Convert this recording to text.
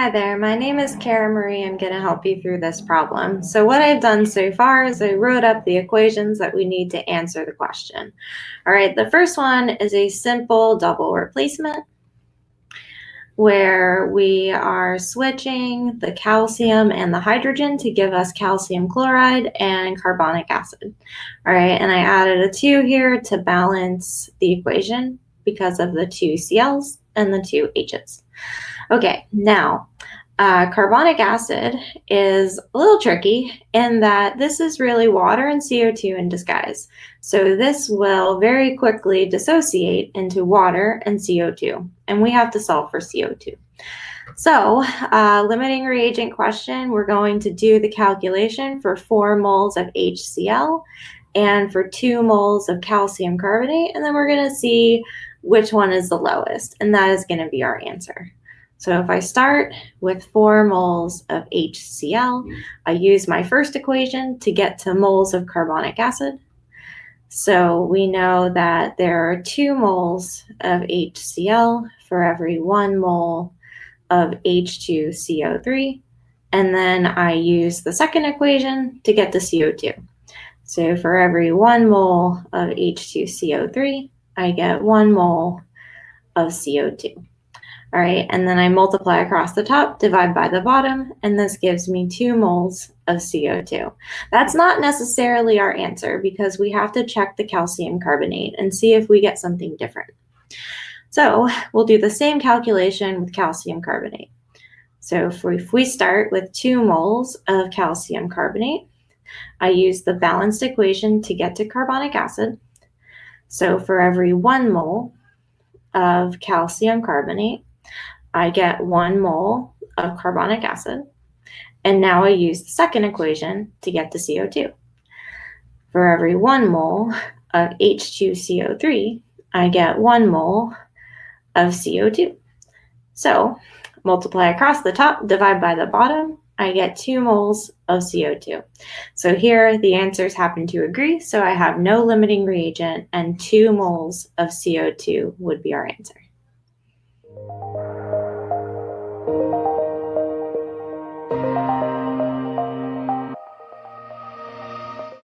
Hi there, my name is Cara Marie. I'm going to help you through this problem. So what I've done so far is I wrote up the equations that we need to answer the question. All right, the first one is a simple double replacement where we are switching the calcium and the hydrogen to give us calcium chloride and carbonic acid. All right, and I added a 2 here to balance the equation because of the 2 Cl's and the 2 H's. Okay, now carbonic acid is a little tricky in that this is really water and CO2 in disguise. So this will very quickly dissociate into water and CO2, and we have to solve for CO2. So limiting reagent question, we're going to do the calculation for 4 moles of HCl and for 2 moles of calcium carbonate, and then we're going to see which one is the lowest, and that is going to be our answer. So if I start with 4 moles of HCl, I use my first equation to get to moles of carbonic acid. So we know that there are 2 moles of HCl for every 1 mole of H2CO3. And then I use the second equation to get the CO2. So for every 1 mole of H2CO3, I get 1 mole of CO2. All right, and then I multiply across the top, divide by the bottom, and this gives me 2 moles of CO2. That's not necessarily our answer because we have to check the calcium carbonate and see if we get something different. So we'll do the same calculation with calcium carbonate. So if we start with 2 moles of calcium carbonate, I use the balanced equation to get to carbonic acid. So for every 1 mole of calcium carbonate, I get 1 mole of carbonic acid, and now I use the second equation to get the CO2. For every 1 mole of H2CO3, I get 1 mole of CO2. So multiply across the top, divide by the bottom, I get 2 moles of CO2. So here the answers happen to agree, so I have no limiting reagent, and 2 moles of CO2 would be our answer.